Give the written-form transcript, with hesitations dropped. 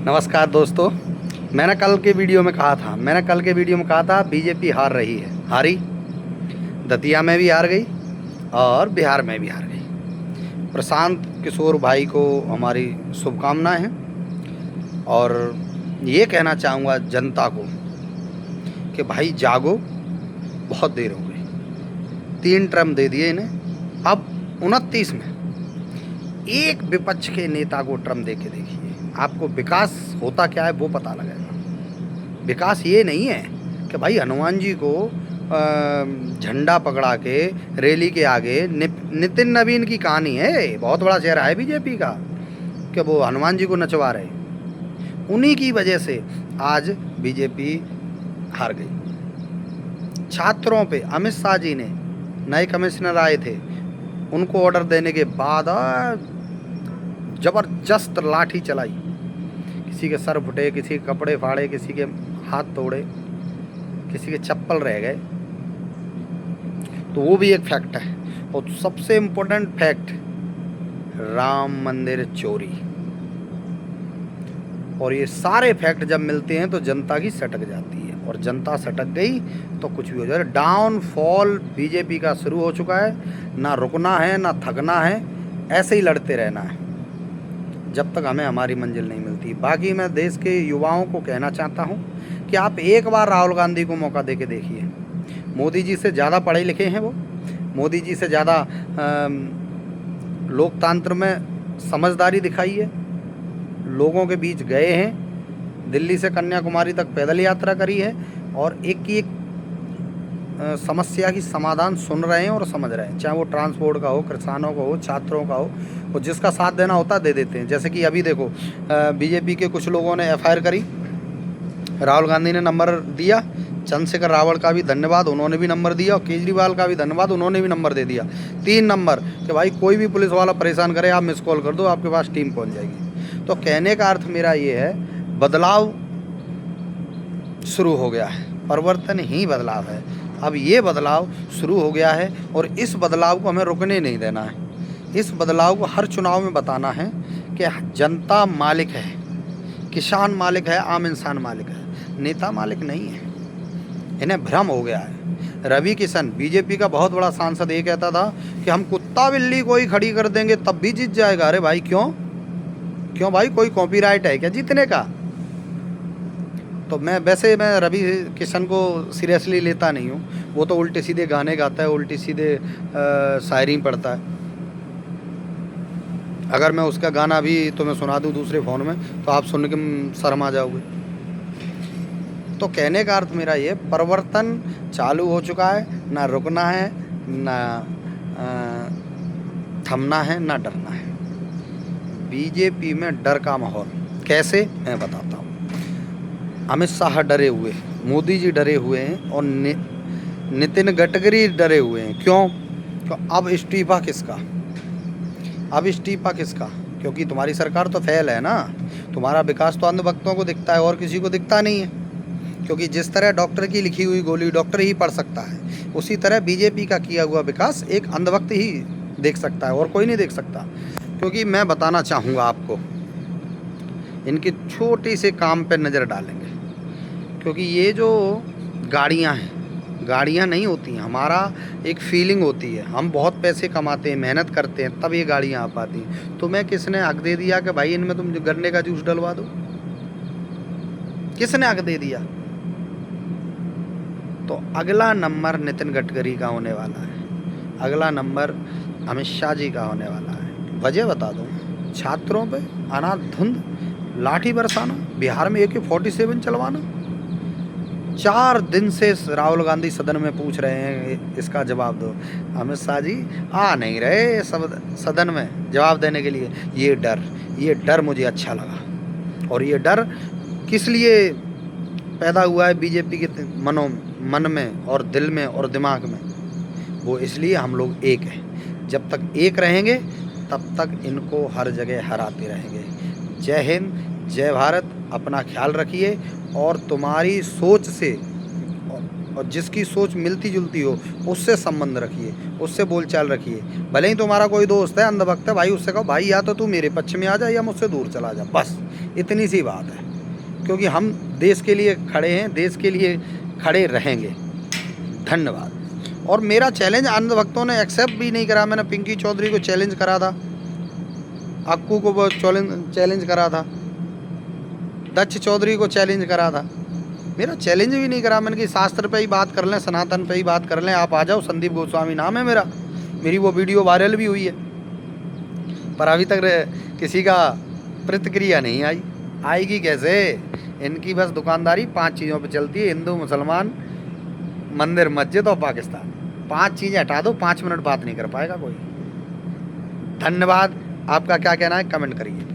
नमस्कार दोस्तों। मैंने कल के वीडियो में कहा था बीजेपी हार रही है। हारी, दतिया में भी हार गई और बिहार में भी हार गई। प्रशांत किशोर भाई को हमारी शुभकामनाएं हैं और ये कहना चाहूँगा जनता को कि भाई जागो, बहुत देर हो गई। 3 टर्म दे दिए इन्हें, अब 29 में एक विपक्ष के नेता को टर्म दे के देखिए, आपको विकास होता क्या है वो पता लगेगा। विकास ये नहीं है कि भाई हनुमान जी को झंडा पकड़ा के रैली के आगे नितिन नवीन की कहानी है। बहुत बड़ा चेहरा है बीजेपी का कि वो हनुमान जी को नचवा रहे, उन्हीं की वजह से आज बीजेपी हार गई। छात्रों पे अमित शाह जी ने, नए कमिश्नर आए थे, उनको ऑर्डर देने के बाद ज़बरदस्त लाठी चलाई। किसी के सर फुटे, किसी के कपड़े फाड़े, किसी के हाथ तोड़े, किसी के चप्पल रह गए। तो वो भी एक फैक्ट है। और सबसे इम्पोर्टेंट फैक्ट, राम मंदिर चोरी। और ये सारे फैक्ट जब मिलते हैं तो जनता की सटक जाती है, और जनता सटक गई तो कुछ भी हो जाए। डाउनफॉल बीजेपी का शुरू हो चुका है। ना रुकना है ना थकना है, ऐसे ही लड़ते रहना है जब तक हमें हमारी मंजिल नहीं मिलती। बाकी मैं देश के युवाओं को कहना चाहता हूं कि आप एक बार राहुल गांधी को मौका दे के देखिए। मोदी जी से ज़्यादा पढ़े लिखे हैं वो, मोदी जी से ज़्यादा लोकतंत्र में समझदारी दिखाई है, लोगों के बीच गए हैं, दिल्ली से कन्याकुमारी तक पैदल यात्रा करी है, और एक की एक समस्या की समाधान सुन रहे हैं और समझ रहे हैं। चाहे वो ट्रांसपोर्ट का हो, किसानों का हो, छात्रों का हो, वो जिसका साथ देना होता दे देते हैं। जैसे कि अभी देखो, बीजेपी के कुछ लोगों ने एफआईआर करी, राहुल गांधी ने नंबर दिया, चंद्रशेखर रावत का भी धन्यवाद, उन्होंने भी नंबर दिया, और केजरीवाल का भी धन्यवाद, उन्होंने भी नंबर दे दिया। 3 नंबर कि भाई कोई भी पुलिस वाला परेशान करे, आप मिस कॉल कर दो, आपके पास टीम पहुँच जाएगी। तो कहने का अर्थ मेरा ये है, बदलाव शुरू हो गया है, परिवर्तन ही बदलाव है। अब ये बदलाव शुरू हो गया है और इस बदलाव को हमें रुकने नहीं देना है। इस बदलाव को हर चुनाव में बताना है कि जनता मालिक है, किसान मालिक है, आम इंसान मालिक है, नेता मालिक नहीं है। इन्हें भ्रम हो गया है। रवि किशन, बीजेपी का बहुत बड़ा सांसद, ये कहता था कि हम कुत्ता बिल्ली कोई खड़ी कर देंगे तब भी जीत जाएगा। अरे भाई क्यों भाई, कोई कॉपीराइट है क्या जीतने का? तो मैं रवि किशन को सीरियसली लेता नहीं हूँ। वो तो उल्टे सीधे गाने गाता है, उल्टी सीधे शायरी पढ़ता है। अगर मैं उसका गाना भी तुम्हें सुना दूँ दूसरे फ़ोन में तो आप सुन के शर्मा जाओगे। तो कहने का अर्थ मेरा ये, परिवर्तन चालू हो चुका है, ना रुकना है, ना थमना है, ना डरना है। बीजेपी में डर का माहौल कैसे, मैं बताता हूँ। अमित शाह डरे हुए, मोदी जी डरे हुए हैं, और नितिन गडकरी डरे हुए हैं। क्यों? अब इस्तीफा किसका? क्योंकि तुम्हारी सरकार तो फेल है ना। तुम्हारा विकास तो अंधभक्तों को दिखता है और किसी को दिखता नहीं है। क्योंकि जिस तरह डॉक्टर की लिखी हुई गोली डॉक्टर ही पढ़ सकता है, उसी तरह बीजेपी का किया हुआ विकास एक अंधभक्त ही देख सकता है और कोई नहीं देख सकता। क्योंकि मैं बताना चाहूँगा आपको, इनके छोटे से काम पर नज़र डालेंगे। क्योंकि ये जो गाड़ियाँ हैं, गाड़ियाँ नहीं होती हैं, हमारा एक फीलिंग होती है। हम बहुत पैसे कमाते हैं, मेहनत करते हैं, तब ये गाड़ियाँ आ पाती हैं। तुम्हें किसने हक दे दिया कि भाई इनमें तुम गन्ने का जूस डलवा दो? किसने हक दे दिया? तो अगला नंबर नितिन गडकरी का होने वाला है, अगला नंबर अमित शाह जी का होने वाला है। वजह बता दूँ, छात्रों पे अनाधुंध लाठी बरसाना, बिहार में AK-47 चलवाना। 4 दिन से राहुल गांधी सदन में पूछ रहे हैं इसका जवाब दो। अमित शाह जी आ नहीं रहे सदन में जवाब देने के लिए। ये डर मुझे अच्छा लगा। और ये डर किस लिए पैदा हुआ है बीजेपी के मन में और दिल में और दिमाग में? वो इसलिए, हम लोग एक हैं। जब तक एक रहेंगे तब तक इनको हर जगह हराते रहेंगे। जय हिंद, जय भारत। अपना ख्याल रखिए, और तुम्हारी सोच से, और जिसकी सोच मिलती जुलती हो उससे संबंध रखिए, उससे बोलचाल रखिए। भले ही तुम्हारा कोई दोस्त है अंधभक्त है, भाई उससे कहो भाई या तो तू मेरे पक्ष में आ जा या मुझसे दूर चला जा, बस इतनी सी बात है, क्योंकि हम देश के लिए खड़े हैं, देश के लिए खड़े रहेंगे। धन्यवाद। और मेरा चैलेंज अंधभक्तों ने एक्सेप्ट भी नहीं करा। मैंने पिंकी चौधरी को चैलेंज करा था, अक्कू को चैलेंज करा था, दक्ष चौधरी को चैलेंज करा था, मेरा चैलेंज भी नहीं करा। मैंने कि शास्त्र पे ही बात कर लें, सनातन पे ही बात कर लें, आप आ जाओ। संदीप गोस्वामी नाम है मेरा, मेरी वो वीडियो वायरल भी हुई है, पर अभी तक किसी का प्रतिक्रिया नहीं आई। आएगी कैसे? इनकी बस दुकानदारी 5 चीज़ों पे चलती है, हिंदू, मुसलमान, मंदिर, मस्जिद और पाकिस्तान। 5 चीज़ें हटा दो, 5 मिनट बात नहीं कर पाएगा कोई। धन्यवाद। आपका क्या कहना है कमेंट करिए।